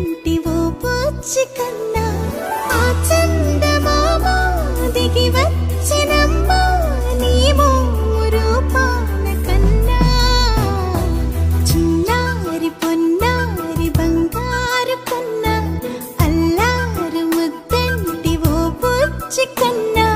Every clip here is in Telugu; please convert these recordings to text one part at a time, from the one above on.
ముద్దంటి ఓ పూచి కన్నా ఆ చందమామ దిగి వచ్చినమ్మా నీ రూపాల కన్నా చిన్నారి పొన్నారి బంగారు కన్నా అల్లారు ముద్దంటి ఓ పూచి కన్నా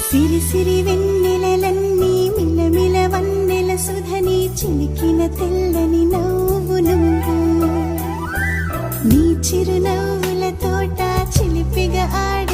సిరి సిరి వెన్నెలలన్నీ మిలమిల వన్నెల సుధని చిలికిన తెల్లని నవ్వు నువ్వు నీ చిరునవ్వుల తోట చిలిపిగా ఆడి